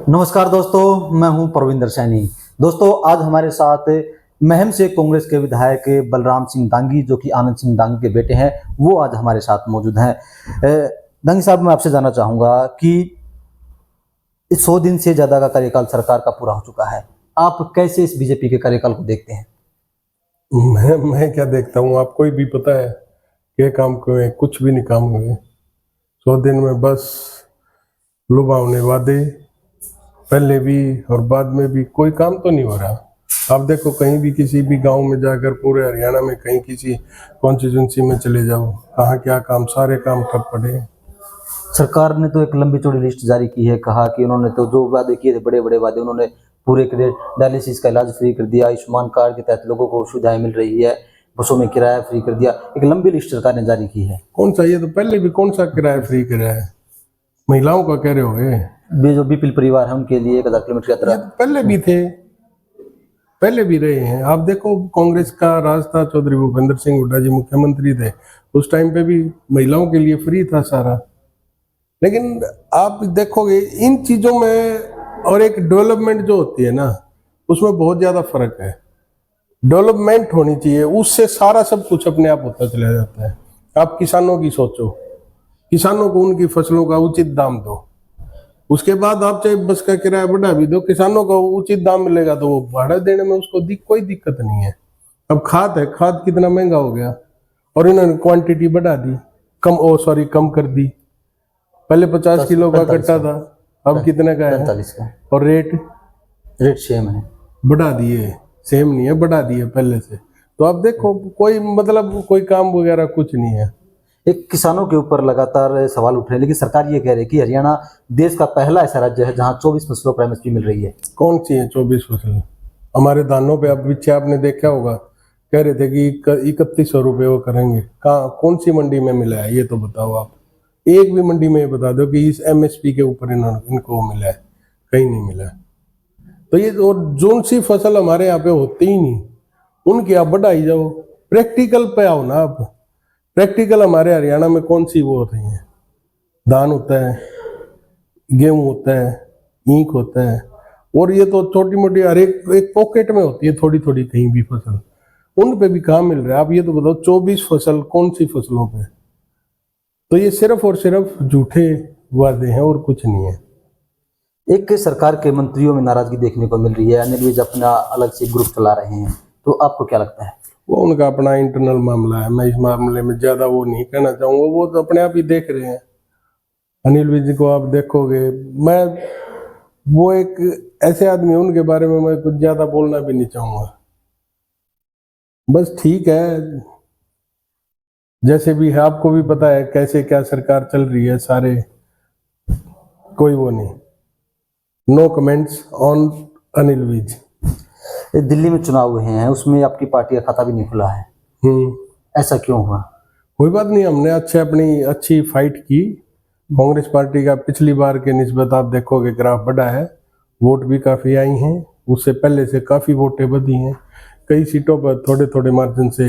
नमस्कार दोस्तों, मैं हूं प्रविंदर सैनी। दोस्तों, आज हमारे साथ महम से कांग्रेस के विधायक बलराम सिंह दांगी, जो कि आनंद सिंह दांगी के बेटे हैं, वो आज हमारे साथ मौजूद हैं। दांगी साहब, मैं आपसे जानना चाहूँगा कि 100 दिन से ज़्यादा का कार्यकाल सरकार का पूरा हो चुका है। आप कैसे इस बीजेपी के कार्यकाल को देखते हैं? मैं क्या देखता हूँ, आपको भी पता है क्या काम हुए, कुछ भी नहीं काम हुए। 100 दिन में बस लुभावने वादे, पहले भी और बाद में भी कोई काम तो नहीं हो रहा। आप देखो, कहीं भी किसी भी गांव में जाकर, पूरे हरियाणा में कहीं किसी कॉन्स्टिट्यूंसी में चले जाओ, कहाँ क्या काम, सारे काम ठप पड़े हैं। सरकार ने तो एक लंबी चौड़ी लिस्ट जारी की है, कहा कि उन्होंने तो जो वादे किए थे, बड़े बड़े वादे, उन्होंने पूरे करे। डायलिसिस का इलाज फ्री कर दिया, आयुष्मान कार्ड के तहत लोगों को सुविधाएं मिल रही है, बसों में किराया फ्री कर दिया। एक लंबी लिस्ट सरकार ने जारी की है। कौन सा, ये तो पहले भी कौन सा किराया फ्री कराया है? महिलाओं का कह रहे हो? जो बीपीएल परिवार है उनके लिए 1000 किलोमीटर यात्रा। पहले भी थे, पहले भी रहे हैं। आप देखो, कांग्रेस का राज था, चौधरी भूपेंद्र सिंह हुड्डा जी मुख्यमंत्री थे, उस टाइम पे भी महिलाओं के लिए फ्री था सारा। लेकिन आप देखोगे इन चीजों में और एक डेवलपमेंट जो होती है ना, उसमें बहुत ज्यादा फर्क है। डेवलपमेंट होनी चाहिए, उससे सारा सब कुछ अपने आप होता चला जाता है। आप किसानों की सोचो, किसानों को उनकी फसलों का उचित दाम दो, उसके बाद आप चाहे बस का किराया बढ़ा भी दो, किसानों को उचित दाम मिलेगा तो वो भाड़ा देने में उसको कोई दिक्कत नहीं है। अब खाद है, खाद कितना महंगा हो गया और इन्होंने क्वांटिटी बढ़ा दी, कम कर दी। पहले 50 किलो का कट्टा था, अब कितने का है? 45 का। और रेट सेम है, बढ़ा दिए। सेम नहीं है, बढ़ा दिए पहले से। तो अब देखो, कोई मतलब कोई काम वगैरह कुछ नहीं है। एक किसानों के ऊपर लगातार सवाल उठ रहे हैं, लेकिन सरकार ये कह रही है कि हरियाणा देश का पहला ऐसा राज्य है जहां 24 फसलों पर एमएसपी मिल रही है। कौन सी है 24 फसल? हमारे धानों पे अब पीछे आपने देखा होगा, कह रहे थे कि 3100 रुपये वो करेंगे। कहाँ, कौन सी मंडी में मिला है ये तो बताओ आप। एक भी मंडी में बता दो कि इस एमएसपी के ऊपर इनको मिला है, कहीं नहीं मिला। तो ये जोन सी फसल हमारे यहाँ पे होती ही नहीं, उनकी आप बढ़ाई जाओ, प्रैक्टिकल पे आओ ना आप। प्रैक्टिकल हमारे हरियाणा में कौन सी वो हो रही है? धान होता है, गेहूं होता है, ईंख होता है, और ये तो छोटी मोटी हर एक पॉकेट में होती है, थोड़ी थोड़ी कहीं भी फसल, उन पे भी कहाँ मिल रहा है? आप ये तो बताओ, 24 फसल कौन सी फसलों पे? तो ये सिर्फ और सिर्फ झूठे वादे हैं और कुछ नहीं है। एक सरकार के मंत्रियों में नाराजगी देखने को मिल रही है, अनिल विज अपना अलग से ग्रुप चला रहे हैं, तो आपको क्या लगता है? वो उनका अपना इंटरनल मामला है, मैं इस मामले में ज्यादा वो नहीं कहना चाहूंगा। वो तो अपने आप ही देख रहे हैं। अनिल विज को आप देखोगे, मैं वो एक ऐसे आदमी है, उनके बारे में मैं कुछ ज्यादा बोलना भी नहीं चाहूंगा। बस ठीक है, जैसे भी है, आपको भी पता है कैसे क्या सरकार चल रही है, सारे कोई वो नहीं। No comments on Anil Vij. Delhi में चुनाव हुए हैं, उसमें आपकी पार्टी का खाता भी नहीं खुला है, ऐसा क्यों हुआ? कोई बात नहीं, हमने अपनी अच्छी फाइट की। कांग्रेस पार्टी का पिछली बार के निस्बत आप देखोगे ग्राफ बढ़ा है, वोट भी काफ़ी आई हैं, उससे पहले से काफ़ी वोटें बढ़ी हैं। कई सीटों पर थोड़े थोड़े मार्जिन से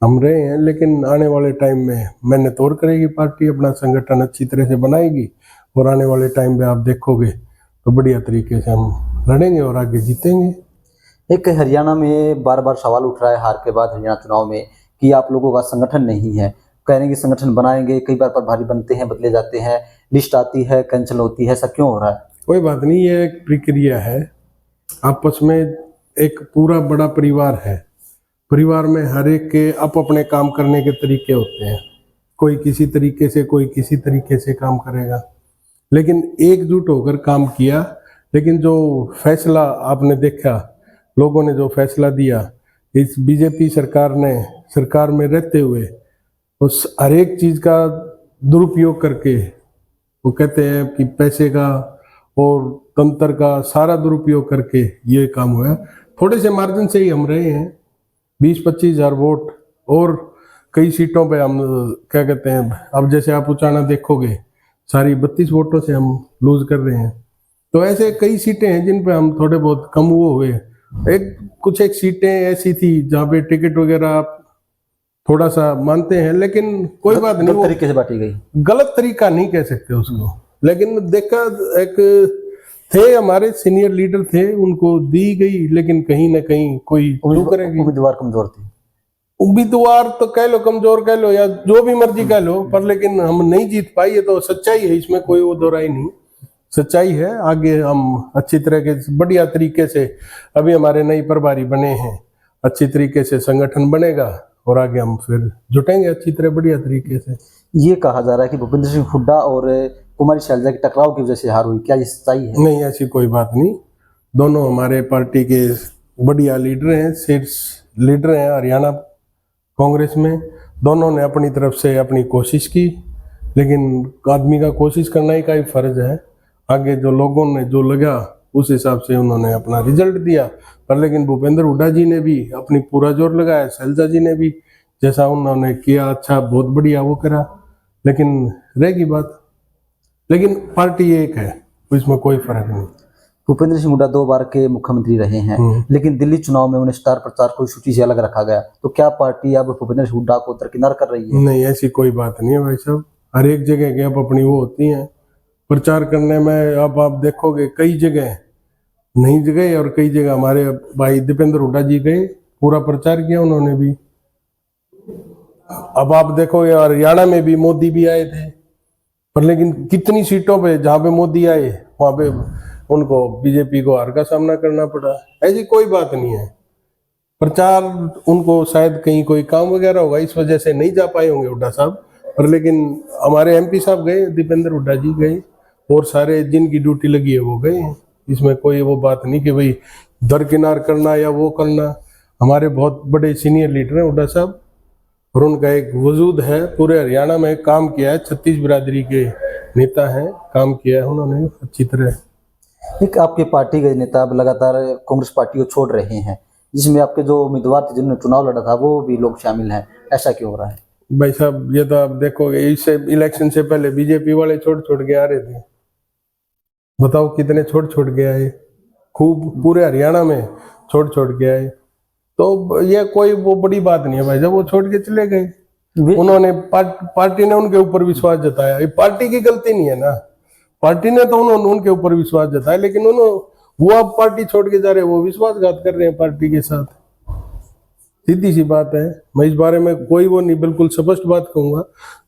हम रहे हैं, लेकिन आने वाले टाइम में मेहनत और करेगी पार्टी, अपना संगठन अच्छी तरह से बनाएगी, और आने वाले टाइम में आप देखोगे तो बढ़िया तरीके से हम लड़ेंगे और आगे जीतेंगे। एक हरियाणा में बार बार सवाल उठ रहा है हार के बाद हरियाणा चुनाव में कि आप लोगों का संगठन नहीं है। कह रहे हैं कि संगठन बनाएंगे, कई बार प्रभारी बनते हैं, बदले जाते हैं, लिस्ट आती है, कैंसिल होती है, ऐसा क्यों हो रहा है? कोई बात नहीं, ये एक प्रक्रिया है। आपस में एक पूरा बड़ा परिवार है, परिवार में हर एक के अपने काम करने के तरीके होते हैं। कोई किसी तरीके से, कोई किसी तरीके से काम करेगा, लेकिन एकजुट होकर काम किया। लेकिन जो फैसला आपने देखा, लोगों ने जो फैसला दिया, इस बीजेपी सरकार ने सरकार में रहते हुए उस हर एक चीज़ का दुरुपयोग करके, वो कहते हैं कि पैसे का और तंत्र का सारा दुरुपयोग करके ये काम हुआ। थोड़े से मार्जिन से ही हम रहे हैं, 20-25 हज़ार वोट, और कई सीटों पे हम क्या कहते हैं, अब जैसे आप उचाना देखोगे, सारी 32 वोटों से हम लूज कर रहे हैं। तो ऐसे कई सीटें हैं जिन पे हम थोड़े बहुत कम वो हुए। एक सीटें ऐसी थी जहाँ पे टिकट वगैरह आप थोड़ा सा मानते हैं, लेकिन कोई बात नहीं, तरीके से बांटी गई। गलत तरीका नहीं कह सकते उसको। लेकिन देखा, एक थे हमारे सीनियर लीडर थे, उनको दी गई, लेकिन कहीं ना कहीं कोई जो करेगी। उम्मीदवार कमजोर थी। उम्मीदवार तो कह लो, कमजोर कह लो, या जो भी मर्जी कह लो, पर लेकिन हम नहीं जीत पाई, ये तो सच्चाई है, इसमें कोई वो दोहराई नहीं, सच्चाई है। आगे हम अच्छी तरह के बढ़िया तरीके से, अभी हमारे नई प्रभारी बने हैं, अच्छी तरीके से संगठन बनेगा और आगे हम फिर जुटेंगे अच्छी तरह बढ़िया तरीके से। ये कहा जा रहा है कि भूपेंद्र सिंह हुड्डा और कुमारी शैलजा के टकराव की वजह से हार हुई, क्या ये सच्चाई है? नहीं, ऐसी कोई बात नहीं, दोनों हमारे पार्टी के बढ़िया लीडर हैं, शीर्ष लीडर हैं हरियाणा कांग्रेस में। दोनों ने अपनी तरफ से अपनी कोशिश की, लेकिन आदमी का कोशिश करना ही का ही फर्ज है। आगे जो लोगों ने जो लगा उस हिसाब से उन्होंने अपना रिजल्ट दिया, पर लेकिन भूपेंद्र हुड्डा जी ने भी अपनी पूरा जोर लगाया, शैलजा जी ने भी जैसा उन्होंने किया, अच्छा बहुत बढ़िया वो करा, लेकिन रहेगी बात। लेकिन पार्टी एक है, इसमें कोई फर्क नहीं। भूपेंद्र सिंह हुड्डा 2 बार के मुख्यमंत्री रहे हैं, लेकिन दिल्ली चुनाव में उन्हें स्टार प्रचारक की सूची से अलग रखा गया, तो क्या पार्टी अब भूपेंद्र सिंह हुड्डा को दरकिनार कर रही है? नहीं, ऐसी कोई बात नहीं है भाई साहब, हर एक जगह के अब अपनी वो होती हैं प्रचार करने में। अब आप देखोगे कई जगह नहीं गए और कई जगह हमारे भाई दीपेंद्र हुड्डा जी गए, पूरा प्रचार किया उन्होंने भी। अब आप देखोगे हरियाणा में भी मोदी भी आए थे, पर लेकिन कितनी सीटों पे जहाँ पे मोदी आए वहां पे उनको बीजेपी को हार का सामना करना पड़ा। ऐसी कोई बात नहीं है, प्रचार उनको शायद कहीं कोई काम वगैरह होगा, इस वजह से नहीं जा पाए होंगे हुड्डा साहब, पर लेकिन हमारे एमपी साहब गए, दीपेंद्र हुड्डा जी गए, और सारे जिनकी ड्यूटी लगी है वो गए। इसमें कोई वो बात नहीं कि भाई दरकिनार करना या वो करना। हमारे बहुत बड़े सीनियर लीडर हैं हुड्डा साहब, और उनका एक वजूद है, पूरे हरियाणा में काम किया है, 36 बिरादरी के नेता हैं, काम किया है उन्होंने अच्छी तरह। एक आपके पार्टी के नेता अब लगातार कांग्रेस पार्टी को छोड़ रहे हैं, जिसमें आपके जो उम्मीदवार थे जिन्होंने चुनाव लड़ा था वो भी लोग शामिल हैं, ऐसा क्यों हो रहा है? भाई साहब ये तो आप देखोगे, इससे इलेक्शन से पहले बीजेपी वाले छोड़ छोड़ के आ रहे थे, बताओ कितने छोड़ छोड़ के आए, खूब पूरे हरियाणा में छोड़ छोड़ के आए। तो ये कोई वो बड़ी बात नहीं है भाई, जब वो छोड़ के चले गए, उन्होंने पार्टी ने उनके ऊपर विश्वास जताया, ये पार्टी की गलती नहीं है ना, पार्टी ने तो उन्होंने उनके ऊपर विश्वास जताया, लेकिन वो अब पार्टी छोड़ के जा रहे हैं, वो विश्वासघात कर रहे हैं पार्टी के साथ, सीधी सी बात है। मैं इस बारे में कोई वो नहीं, बिल्कुल स्पष्ट बात कहूंगा,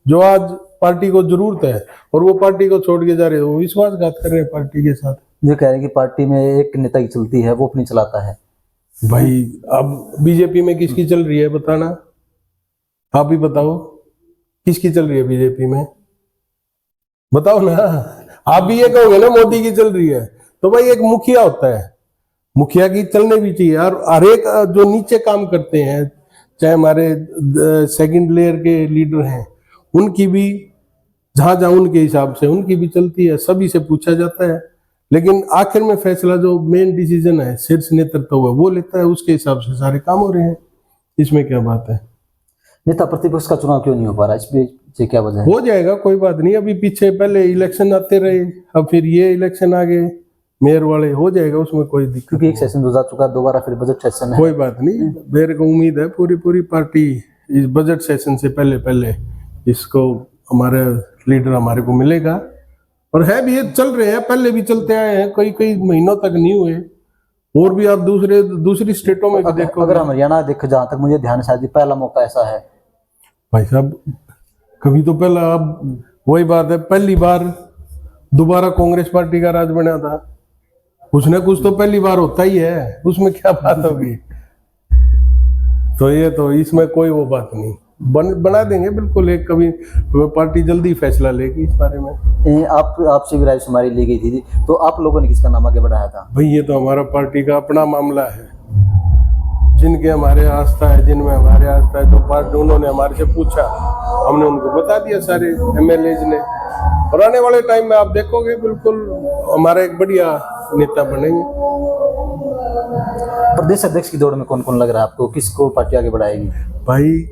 जो आज पार्टी को जरूरत है और वो पार्टी को छोड़ के जा रहे हैं, वो विश्वासघात कर रहे हैं पार्टी के साथ। जो कह रहे हैं कि पार्टी में एक नेता की चलती है, वो अपनी चलाता है। भाई अब बीजेपी में किसकी चल रही है बताना, आप ही बताओ, किसकी चल रही है बीजेपी में, बताओ ना। आप भी ये कहोगे ना मोदी की चल रही है, तो भाई एक मुखिया होता है, मुखिया की चलने भी चाहिए, और हर एक जो नीचे काम करते हैं, चाहे हमारे सेकंड लेयर के लीडर हैं, उनकी भी जहां जहां उनके हिसाब से उनकी भी चलती है, सभी से पूछा जाता है, लेकिन आखिर में फैसला जो मेन डिसीजन है शीर्ष नेतृत्व हुआ वो लेता है, उसके हिसाब से सारे काम हो रहे हैं, इसमें क्या बात है। नेता प्रतिपक्ष का चुनाव क्यों नहीं हो पा रहा, इस पीछे क्या वजह है? हो जाएगा, कोई बात नहीं, अभी पीछे पहले इलेक्शन आते रहे, अब फिर ये इलेक्शन आ गए मेयर वाले, हो जाएगा, उसमें कोई दिक्कत क्योंकि एक सेशन गुजर चुका, दोबारा फिर बजट सेशन है। कोई बात नहीं, मेरे को उम्मीद है पूरी पार्टी इस बजट सेशन से पहले इसको हमारे लीडर हमारे को मिलेगा, और है भी, ये चल रहे हैं, पहले भी चलते आए हैं, कई महीनों तक नहीं हुए, और भी आप दूसरी स्टेटों में भी देखो। अगर हम हरियाणा देखो, जहां तक मुझे ध्यान है, शायद पहला मौका ऐसा है भाई साहब, कभी तो पहला, अब वही बात है, पहली बार दोबारा कांग्रेस पार्टी का राज बना था, कुछ ना कुछ तो पहली बार होता ही है, उसमें क्या बात होगी। तो ये तो इसमें कोई वो बात नहीं, बना देंगे बिल्कुल, एक कभी पार्टी जल्दी फैसला लेगी इस बारे में। आपसे भी रायशुमारी ली गई थी, तो आप लोगों ने किसका नाम आगे बढ़ाया था? भाई ये तो हमारा पार्टी का अपना मामला है, जिनके हमारे आस्था है, जिनमें हमारे आस्था है, तो पार्टी उन्होंने हमारे से पूछा, हमने उनको बता दिया सारे एमएलएज ने, और आने वाले टाइम में आप देखोगे बिल्कुल हमारा एक बढ़िया नेता बनेंगे। प्रदेश अध्यक्ष की दौड़ में कौन कौन लग रहा है आपको, किसको पार्टी आगे बढ़ाएगी? भाई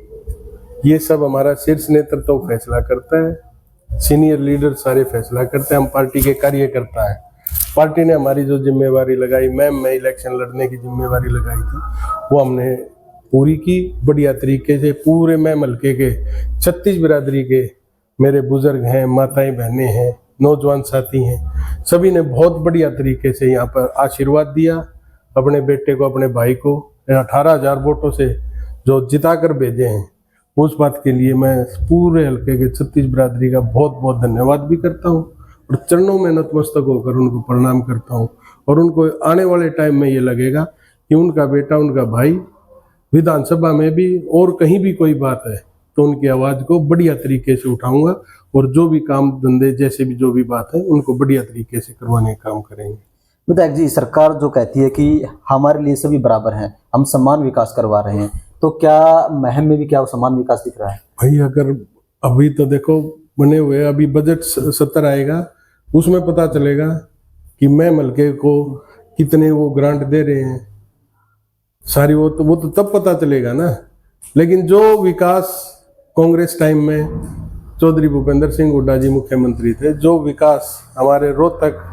ये सब हमारा शीर्ष नेतृत्व फैसला करता है, सीनियर लीडर सारे फैसला करते हैं, हम पार्टी के कार्यकर्ता हैं। पार्टी ने हमारी जो जिम्मेवारी लगाई, मैं इलेक्शन लड़ने की जिम्मेवारी लगाई थी, वो हमने पूरी की बढ़िया तरीके से। पूरे मैं हल्के के 36 बिरादरी के मेरे बुजुर्ग हैं, माताएं बहनें हैं, नौजवान साथी हैं, सभी ने बहुत बढ़िया तरीके से यहाँ पर आशीर्वाद दिया अपने बेटे को, अपने भाई को। 18,000 वोटों से जो जिता कर भेजे हैं, उस बात के लिए मैं पूरे हल्के के 36 बिरादरी का बहुत बहुत धन्यवाद भी करता हूँ और चरणों में नतमस्तक होकर उनको प्रणाम करता हूँ। और उनको आने वाले टाइम में ये लगेगा कि उनका बेटा, उनका भाई विधानसभा में भी और कहीं भी कोई बात है तो उनकी आवाज़ को बढ़िया तरीके से उठाऊंगा और जो भी काम धंधे जैसे भी जो भी बात है उनको बढ़िया तरीके से करवाने का काम करेंगे। विधायक जी, सरकार जो कहती है कि हमारे लिए सभी बराबर हैं, हम समान विकास करवा रहे हैं, तो क्या महम में भी क्या वो समान विकास दिख रहा है? भाई अगर अभी तो देखो बने हुए, अभी बजट सत्र आएगा, उसमें पता चलेगा कि महम हल्के को कितने वो ग्रांट दे रहे हैं सारी, वो तो तब पता चलेगा ना। लेकिन जो विकास कांग्रेस टाइम में चौधरी भूपेंद्र सिंह हुड्डा जी मुख्यमंत्री थे, जो विकास हमारे रोहतक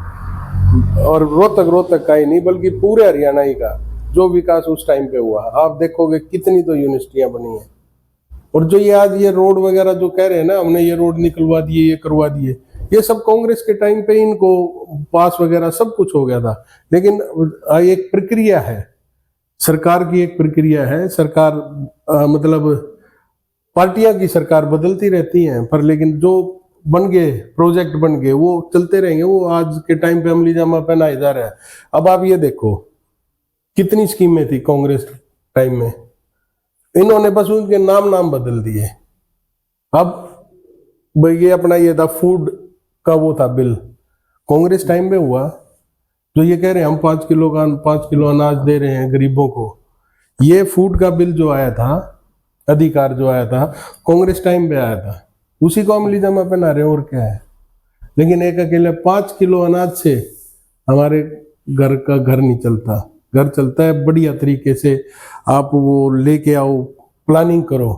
और रोहतक का ही नहीं बल्कि पूरे हरियाणा ही का जो विकास उस टाइम पे हुआ, आप देखोगे कितनी तो यूनिवर्सिटियां बनी हैं। और जो ये आज ये रोड वगैरह जो कह रहे हैं ना, हमने ये रोड निकलवा दिए, ये करवा दिए, ये सब कांग्रेस के टाइम पे इनको पास वगैरह सब कुछ हो गया था। लेकिन एक प्रक्रिया है, सरकार की एक प्रक्रिया है। सरकार मतलब पार्टियां की सरकार बदलती रहती हैं, पर लेकिन जो बन गए प्रोजेक्ट बन गए वो चलते रहेंगे। वो आज के टाइम पे अमली जामा पहनाया जा रहा है। अब आप ये देखो कितनी स्कीमें थी कांग्रेस टाइम में, इन्होंने बस उनके नाम बदल दिए। अब ये अपना ये था फूड का वो था बिल, कांग्रेस टाइम में हुआ, जो ये कह रहे हैं हम 5 किलो अनाज दे रहे हैं गरीबों को। ये फूड का बिल जो आया था, अधिकार जो आया था, कांग्रेस टाइम पे आया था, उसी को अमली जामा पहना रहे हैं, और क्या है। लेकिन एक अकेले 5 किलो अनाज से हमारे घर का घर नहीं चलता। घर चलता है बढ़िया तरीके से, आप वो लेके आओ, प्लानिंग करो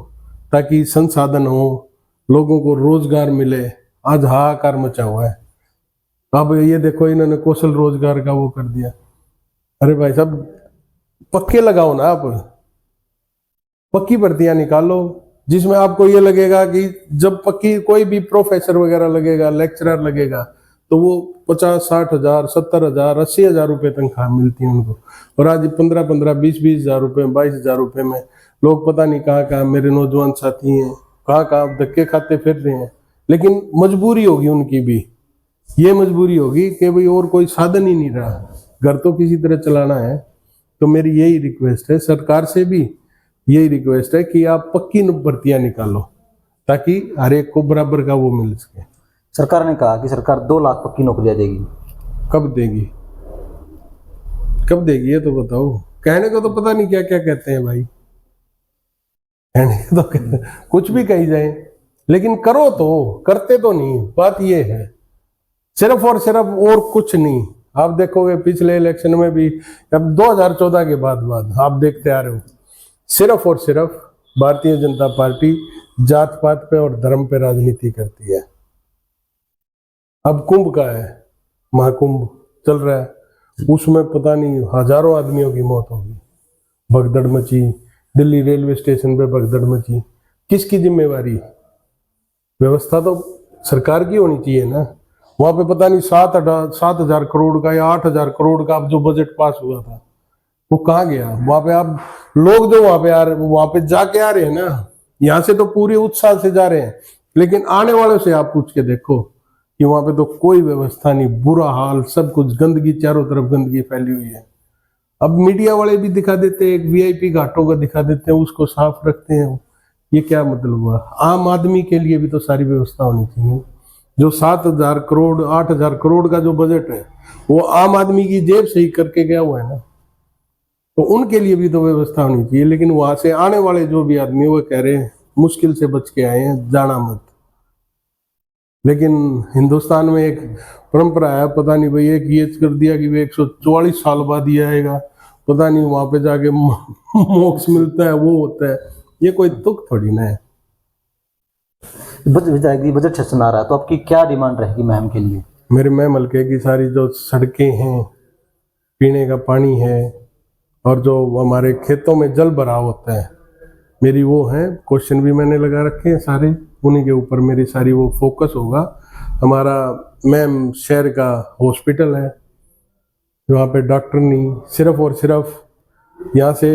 ताकि संसाधन हो, लोगों को रोजगार मिले। आज हाहाकार मचा हुआ है। अब ये देखो इन्होंने कौशल रोजगार का वो कर दिया। अरे भाई साहब पक्के लगाओ ना, आप पक्की भर्तियां निकालो जिसमें आपको ये लगेगा कि जब पक्की कोई भी प्रोफेसर वगैरह लगेगा, लेक्चरर लगेगा, तो वो 50-60 हजार, 70 हजार, 80 हजार रुपये तनख्वाह मिलती है उनको। और आज 15-15, 20-20 हजार रुपये, 22 हजार रुपये में लोग पता नहीं कहाँ मेरे नौजवान साथी हैं कहाँ धक्के खाते फिर रहे हैं। लेकिन मजबूरी होगी उनकी भी, ये मजबूरी होगी कि भाई और कोई साधन ही नहीं रहा, घर तो किसी तरह चलाना है। तो मेरी यही रिक्वेस्ट है, सरकार से भी यही रिक्वेस्ट है कि आप पक्की भर्तियां निकालो ताकि हर एक को बराबर का वो मिल सके। सरकार ने कहा कि सरकार 2 लाख पक्की नौकरियां देगी। कब देगी, कब देगी ये तो बताओ। कहने को तो पता नहीं क्या क्या कहते हैं भाई, कहने को तो कुछ भी कही जाए, लेकिन करो तो, करते तो नहीं। बात ये है सिर्फ और सिर्फ, और कुछ नहीं। आप देखोगे पिछले इलेक्शन में भी, अब 2014 के बाद आप देखते आ रहे हो, सिर्फ और सिर्फ भारतीय जनता पार्टी जात पात पे और धर्म पे राजनीति करती है। अब कुंभ का है, महाकुंभ चल रहा है, उसमें पता नहीं हजारों आदमियों की मौत होगी, भगदड़ मची, दिल्ली रेलवे स्टेशन पे भगदड़ मची। किसकी जिम्मेवारी? व्यवस्था तो सरकार की होनी चाहिए ना। वहां पे पता नहीं 7,000 करोड़ का या 8,000 करोड़ का जो बजट पास हुआ था, वो कहाँ गया? वहां पे आप लोग जो वहां पे आ रहे, वहां पे जाके आ रहे हैं ना, यहाँ से तो पूरे उत्साह से जा रहे हैं, लेकिन आने वालों से आप पूछ के देखो कि वहां पे तो कोई व्यवस्था नहीं, बुरा हाल, सब कुछ गंदगी, चारों तरफ गंदगी फैली हुई है। अब मीडिया वाले भी दिखा देते हैं, एक VIP घाटों का दिखा देते हैं, उसको साफ रखते हैं। ये क्या मतलब हुआ? आम आदमी के लिए भी तो सारी व्यवस्था होनी चाहिए। जो 7,000 करोड़ 8,000 करोड़ का जो बजट है, वो आम आदमी की जेब से ही करके गया हुआ है ना, तो उनके लिए भी तो व्यवस्था होनी चाहिए। लेकिन वहां से आने वाले जो भी आदमी, वो कह रहे हैं मुश्किल से बच के आए हैं, जाना मत। लेकिन हिंदुस्तान में एक परंपरा है, पता नहीं भाई एक ये कर दिया कि वे 144 साल बाद ही आएगा, पता नहीं वहां पे जाके मोक्ष मिलता है, वो होता है। ये कोई तुक थोड़ी ना है। बजट सेशन आ रहा है, तो आपकी क्या डिमांड रहेगी महम के लिए? मेरे महम हल्के की सारी जो सड़कें हैं, पीने का पानी है, और जो हमारे खेतों में जल भराव होता है, मेरी वो है। क्वेश्चन भी मैंने लगा रखे हैं सारे, उन्हीं के ऊपर मेरी सारी वो फोकस होगा। हमारा मैम शहर का हॉस्पिटल है, वहाँ पे डॉक्टर नहीं, सिर्फ और सिर्फ यहाँ से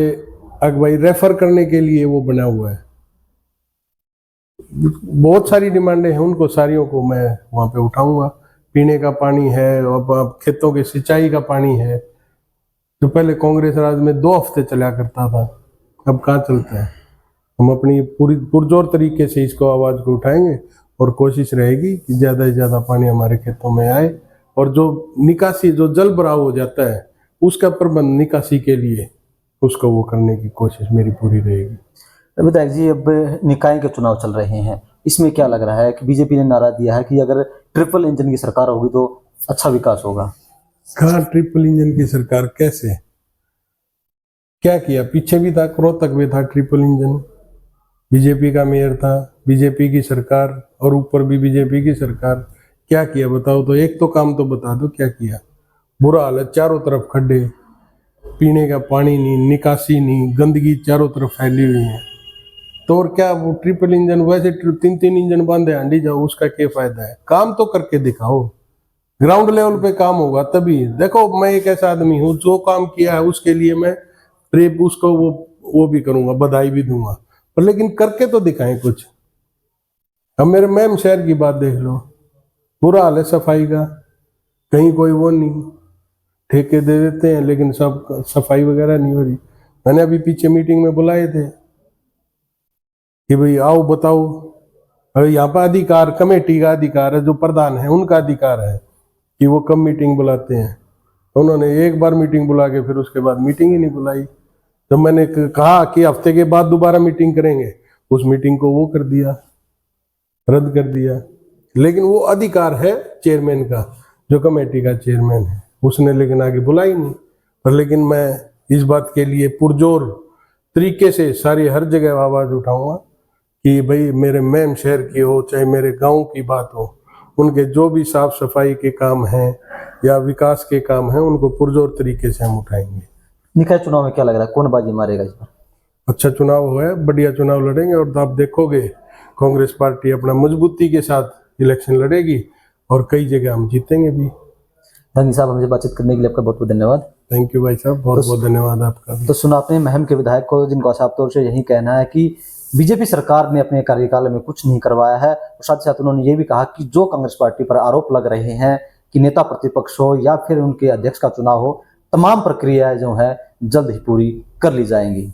अगवाई रेफर करने के लिए वो बना हुआ है। बहुत सारी डिमांडें हैं, उनको सारियों को मैं वहाँ पे उठाऊंगा। पीने का पानी है, अब खेतों की सिंचाई का पानी है, जो पहले कांग्रेस राज में 2 हफ्ते चला करता था, अब कहाँ चलता है। हम अपनी पूरी पुरजोर तरीके से इसको आवाज़ को उठाएंगे और कोशिश रहेगी कि ज़्यादा से ज़्यादा पानी हमारे खेतों में आए, और जो निकासी, जो जल भराव हो जाता है उसका प्रबंध निकासी के लिए उसको वो करने की कोशिश मेरी पूरी रहेगी। विधायक जी, अब निकाय के चुनाव चल रहे हैं, इसमें क्या लग रहा है कि बीजेपी ने नारा दिया है कि अगर ट्रिपल इंजन की सरकार होगी तो अच्छा विकास होगा। कहाँ ट्रिपल इंजन की सरकार, कैसे, क्या किया? पीछे भी था, रोहतक में था ट्रिपल इंजन, बीजेपी का मेयर था, बीजेपी की सरकार, और ऊपर भी बीजेपी की सरकार। क्या किया बताओ तो, एक तो काम तो बता दो क्या किया। बुरा हाल है, चारों तरफ खड्डे, पीने का पानी नहीं, निकासी नहीं, गंदगी चारों तरफ फैली हुई है। तो और क्या, वो ट्रिपल इंजन, वैसे 3-3 इंजन बांधे हांडी जाओ, उसका क्या फायदा है? काम तो करके दिखाओ, ग्राउंड लेवल पे काम होगा तभी। देखो, मैं एक ऐसा आदमी हूँ जो काम किया है उसके लिए मैं उसको वो भी करूंगा, बधाई भी दूंगा, पर लेकिन करके तो दिखाएं कुछ। अब मेरे मैम शहर की बात देख लो, बुरा हाल है सफाई का, कहीं कोई वो नहीं, ठेके दे देते हैं लेकिन सब सफाई वगैरह नहीं हो रही। मैंने अभी पीछे मीटिंग में बुलाए थे कि भाई आओ बताओ, अरे यहाँ पर अधिकार कमेटी का अधिकार है, जो प्रधान है उनका अधिकार है कि वो कब मीटिंग बुलाते हैं। उन्होंने एक बार मीटिंग बुला के फिर उसके बाद मीटिंग ही नहीं बुलाई। जब मैंने कहा कि हफ्ते के बाद दोबारा मीटिंग करेंगे, उस मीटिंग को वो कर दिया, रद्द कर दिया। लेकिन वो अधिकार है चेयरमैन का, जो कमेटी का चेयरमैन है, उसने लेकिन आगे बुलाई नहीं। पर लेकिन मैं इस बात के लिए पुरजोर तरीके से सारी हर जगह आवाज़ उठाऊंगा कि भाई मेरे मैम शहर की हो चाहे मेरे गांव की बात हो, उनके जो भी साफ सफाई के काम हैं या विकास के काम हैं, उनको पुरजोर तरीके से हम उठाएंगे। निकाय चुनाव में क्या लग रहा है, कौन बाजी मारेगा इस बार? अच्छा चुनाव हुआ है, बढ़िया चुनाव लड़ेंगे, और आप देखोगे कांग्रेस पार्टी अपना मजबूती के साथ इलेक्शन लड़ेगी और कई जगह हम जीतेंगे भी। धनी साहब, हमसे बातचीत करने के लिए आपका बहुत बहुत धन्यवाद। थैंक यू भाई साहब, बहुत बहुत धन्यवाद आपका। तो सुना आपने महम के विधायक को, जिनका साफ तौर से यही कहना है कि बीजेपी सरकार ने अपने कार्यकाल में कुछ नहीं करवाया है, और साथ ही साथ उन्होंने ये भी कहा कि जो कांग्रेस पार्टी पर आरोप लग रहे हैं कि नेता प्रतिपक्ष हो या फिर उनके अध्यक्ष का चुनाव हो, तमाम प्रक्रियाएं जो है जल्द ही पूरी कर ली जाएंगी।